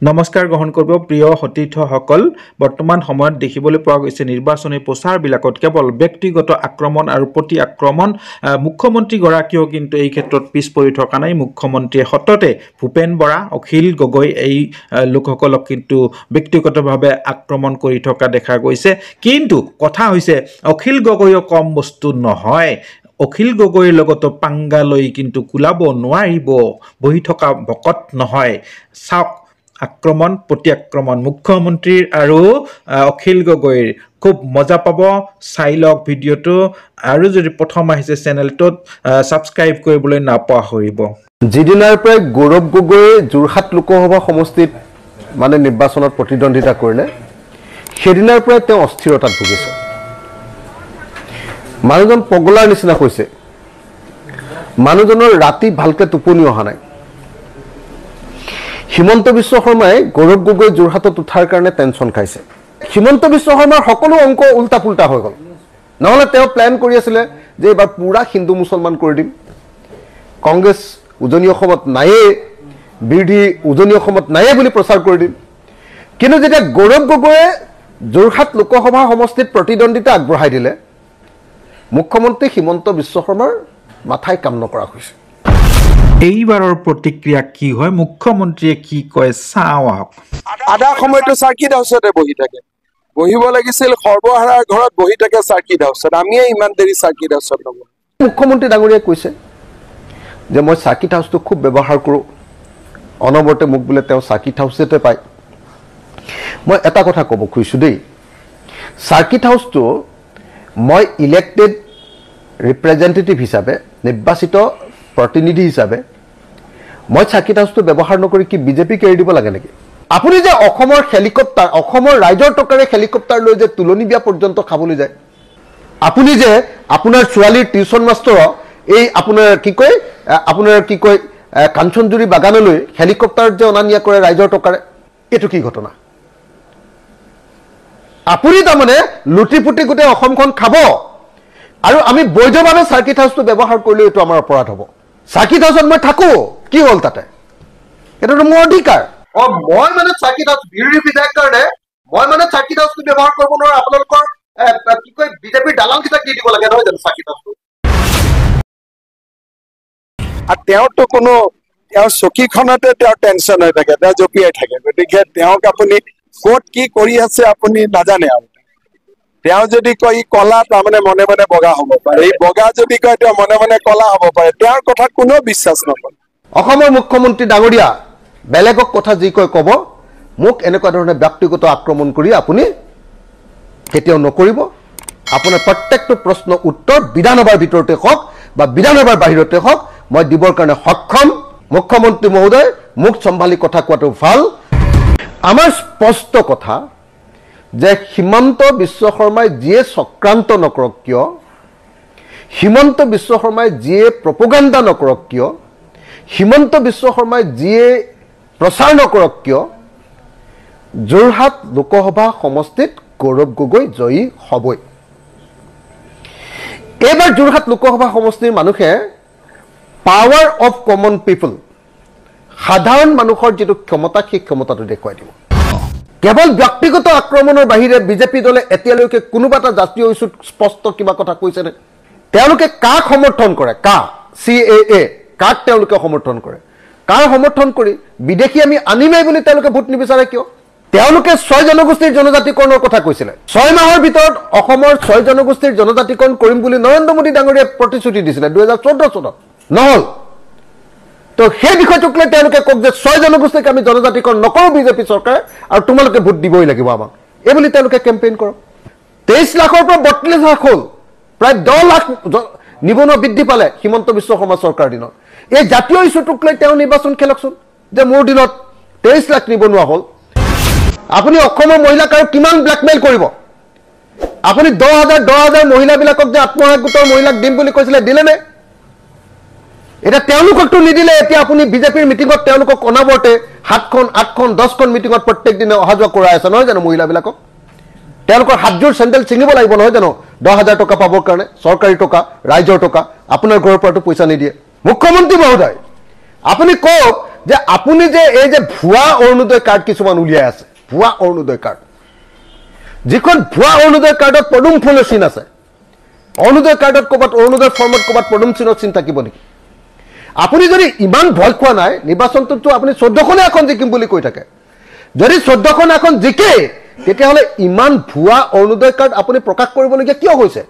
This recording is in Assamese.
নমস্কাৰ গ্ৰহণ কৰিব প্ৰিয় সতীৰ্থসকল বৰ্তমান সময়ত দেখিবলৈ পোৱা গৈছে নিৰ্বাচনী প্ৰচাৰবিলাকত কেৱল ব্যক্তিগত আক্ৰমণ আৰু প্ৰতি আক্ৰমণ মুখ্যমন্ত্ৰী গৰাকীও কিন্তু এই ক্ষেত্ৰত পিছ পৰি থকা নাই মুখ্যমন্ত্ৰীয়ে সততে ভূপেন বৰা অখিল গগৈ এই লোকসকলক কিন্তু ব্যক্তিগতভাৱে আক্ৰমণ কৰি থকা দেখা গৈছে কিন্তু কথা হৈছে অখিল গগৈও কম বস্তু নহয় অখিল গগৈৰ লগত পাংগা লৈ কিন্তু কুলাব নোৱাৰিব বহি থকা ভকত নহয় চাওক আক্ৰমণ প্ৰত্যাক্ৰমণ মুখ্যমন্ত্ৰীৰ আৰু অখিল গগৈৰ খুব মজা পাব চাই লওক ভিডিঅ'টো আৰু যদি প্ৰথম আহিছে চেনেলটোত সাবস্ক্ৰাইব কৰিবলৈ নাপাহৰিব জিদিনাৰ পৰা গৌৰৱ গগৈ যোৰহাট লোকসভা সমষ্টিত মানে নিৰ্বাচনত প্ৰতিদ্বন্দ্বিতা কৰিলে সেদিনাৰ পৰা তেওঁ অস্থিৰতাত ভুগিছে মানুহজন পগলাৰ নিচিনা হৈছে মানুহজনৰ ৰাতি ভালকে টোপনি অহা নাই হিমন্ত বিশ্ব শৰ্মাই গৌৰৱ গগৈ যোৰহাটত উঠাৰ কাৰণে টেনচন খাইছে হিমন্ত বিশ্ব শৰ্মাৰ সকলো অংক উল্টা পুল্টা হৈ গ'ল নহলে তেওঁ প্ল্যান কৰি আছিলে যে এবাৰ পুৰা হিন্দু মুছলমান কৰি দিম কংগ্ৰেছ উজনি অসমত নায়ে বিৰোধী উজনি অসমত নায়ে বুলি প্ৰচাৰ কৰি দিম কিন্তু যেতিয়া গৌৰৱ গগৈয়ে যোৰহাট লোকসভা সমষ্টিত প্ৰতিদ্বন্দ্বিতা আগবঢ়াই দিলে মুখ্যমন্ত্ৰী হিমন্ত বিশ্ব শৰ্মাৰ মাথাই কাম নকৰা হৈছে এইবাৰৰ প্ৰতিক্ৰিয়া কি হয় মুখ্যমন্ত্ৰীয়ে কি কয় চাওক আধা সময়টো সাৰ্কিট হাউচতে বহি থাকে বহিব লাগিছিল সৰ্বহাৰাৰ ঘৰত বহি থাকে সাৰ্কিট হাউচত আমিয়ে ইমান দেৰি সাৰ্কিট হাউচত নবহো মুখ্যমন্ত্ৰী ডাঙৰীয়াই কৈছে যে মই সাৰ্কিট হাউচটো খুব ব্যৱহাৰ কৰোঁ অনবৰতে মোক বোলে তেওঁ সাৰ্কিট হাউচতে পায় মই এটা কথা ক'ব খুজিছোঁ দেই সাৰ্কিট হাউচটো মই ইলেক্টেড ৰিপ্ৰেজেণ্টেটিভ হিচাপে নিৰ্বাচিত প্ৰতিনিধি হিচাপে মই সাৰ্কিট হাউচটো ব্যৱহাৰ নকৰি কি বিজেপিক এৰি দিব লাগে নেকি আপুনি যে অসমৰ হেলিকপ্টাৰ অসমৰ ৰাইজৰ টকাৰে হেলিকপ্টাৰ লৈ যে তুলনি বিয়া পৰ্যন্ত খাবলৈ যায় আপুনি যে আপোনাৰ ছোৱালীৰ টিউচন মাষ্টৰ এই আপোনাৰ কি কয় কাঞ্চনজুৰি বাগানলৈ হেলিকপ্টাৰ যে অনা নিয়া কৰে ৰাইজৰ টকাৰে এইটো কি ঘটনা আপুনি তাৰমানে লুটি পুটি গোটেই অসমখন খাব আৰু আমি বৈধভাৱে সাৰ্কিট হাউচটো ব্যৱহাৰ কৰিলে এইটো আমাৰ অপৰাধ হ'ব সাৰ্কিট হাউচত মই থাকো কি হ'ল তাতে এইটোতো মোৰ অধিকাৰ মই মানে সাৰ্কিট হাউচ বিৰোধী বিধায়ক কাৰণে মই মানে সাৰ্কিট হাউচটো ব্যৱহাৰ কৰিব নোৱাৰো আপোনালোকৰ কি কয় বিজেপিৰ দালালকেইটাক দি দিব লাগে নহয় জানো সাৰ্কিট হাউচটো আৰু তেওঁতো কোনো তেওঁৰ চকীখনতে তেওঁৰ টেনচন হৈ থাকে তেওঁ জপিয়াই থাকে গতিকে তেওঁক আপুনি ক'ত কি কৰি আছে আপুনি নাজানে আৰু তেওঁ যদি কয় কলা তাৰমানে মনে মনে বগা হ'ব পাৰে এই বগা যদি কয় তেওঁ মনে মনে কলা হ'ব পাৰে তেওঁৰ কথা কোনো বিশ্বাস নকৰে অসমৰ মুখ্যমন্ত্ৰী ডাঙৰীয়া বেলেগক কথা যি কয় ক'ব মোক এনেকুৱা ধৰণে ব্যক্তিগত আক্ৰমণ কৰি আপুনি কেতিয়াও নকৰিব আপোনাৰ প্ৰত্যেকটো প্ৰশ্ন উত্তৰ বিধানসভাৰ ভিতৰতে হওক বা বিধানসভাৰ বাহিৰতে হওক মই দিবৰ কাৰণে সক্ষম মুখ্যমন্ত্ৰী মহোদয় মোক চম্ভালি কথা কোৱাটো ভাল আমাৰ স্পষ্ট কথা যে হিমন্ত বিশ্ব শৰ্মাই যিয়ে চক্ৰান্ত নকৰক কিয় হিমন্ত বিশ্ব শৰ্মাই যিয়ে প্ৰপগাণ্ডা নকৰক কিয় হিমন্ত বিশ্ব শৰ্মাই যিয়ে প্ৰচাৰ নকৰক কিয় যোৰহাট লোকসভা সমষ্টিত গৌৰৱ গগৈ জয়ী হ'বই এইবাৰ যোৰহাট লোকসভা সমষ্টিৰ মানুহে পাৱাৰ অফ কমন পিপল সাধাৰণ মানুহৰ যিটো ক্ষমতা সেই ক্ষমতাটো দেখুৱাই দিব কেৱল ব্যক্তিগত আক্ৰমণৰ বাহিৰে বিজেপি দলে এতিয়ালৈকে কোনোবা এটা জাতীয় ইস্যুত স্পষ্ট কিবা কথা কৈছেনে তেওঁলোকে কাক সমৰ্থন কৰে CAA কাক তেওঁলোকে সমৰ্থন কৰে কাৰ সমৰ্থন কৰি বিদেশী আমি আনিমেই বুলি তেওঁলোকে ভোট নিবিচাৰে কিয় তেওঁলোকে 6 জনগোষ্ঠীৰ জনজাতিকৰণৰ কথা কৈছিলে 6 মাহৰ ভিতৰত অসমৰ 6 জনগোষ্ঠীৰ জনজাতিকৰণ কৰিম বুলি নৰেন্দ্ৰ মোদী ডাঙৰীয়াই প্ৰতিশ্ৰুতি দিছিলে 2014 চনত নহল তো সেই বিষয়টোক লৈ তেওঁলোকে কক যে 6 জনগোষ্ঠীক আমি জনজাতিকৰণ নকৰো বিজেপি চৰকাৰে আৰু তোমালোকে ভোট দিবই লাগিব আমাক এই বুলি তেওঁলোকে কেম্পেইন কৰক 23 লাখৰ পৰা 32 লাখ হ'ল প্ৰায় 10 লাখ নিবনুৱা বৃদ্ধি পালে হিমন্ত বিশ্ব শৰ্মা চৰকাৰ দিনত এই জাতীয় ইস্যুটোক লৈ তেওঁ নিৰ্বাচন খেলকচোন যে মোৰ দিনত 23 লাখ নিবনুৱা হ'ল আপুনি অসমৰ মহিলাক আৰু কিমান ব্লেকমেইল কৰিব আপুনি 10,000 মহিলাবিলাকক যে আত্মসহায়ক গোটৰ মহিলাক দিম বুলি কৈছিলে দিলে নে এটা তেওঁলোককটো নিদিলে এতিয়া আপুনি বিজেপিৰ মিটিঙত তেওঁলোকক অনাবৰতে 7খন 8খন 10খন মিটিঙত প্ৰত্যেক দিনে অহা যোৱা কৰাই আছে নহয় জানো মহিলাবিলাকক তেওঁলোকৰ হাতজোৰ চেণ্ডেল ছিঙিব লাগিব নহয় জানো 10,000 টকা পাবৰ কাৰণে চৰকাৰী টকা ৰাইজৰ টকা আপোনাৰ ঘৰৰ পৰাটো পইচা নিদিয়ে মুখ্যমন্ত্ৰী মহোদয় আপুনি কওক যে আপুনি যে এই যে ভুৱা অৰুণোদয় কাৰ্ড কিছুমান উলিয়াই আছে, ভুৱা অৰুণোদয় কাৰ্ড, যিখন ভুৱা অৰুণোদয় কাৰ্ডত পদুম ফুলৰ চিন আছে, অৰুণোদয় কাৰ্ডত ক'ৰবাত অৰুণোদয় ফৰ্মত ক'ৰবাত পদুম চিনৰ চিন থাকিব নেকি? আপুনি যদি ইমান ভয় খোৱা নাই, নিৰ্বাচনটোতো আপুনি 14খনে আসন জিকিম বুলি কৈ থাকে। যদি 14খন আসন জিকে তেতিয়াহ'লে ইমান ভুৱা অৰুণোদয় কাৰ্ড আপুনি প্ৰকাশ কৰিবলগীয়া কিয় হৈছে?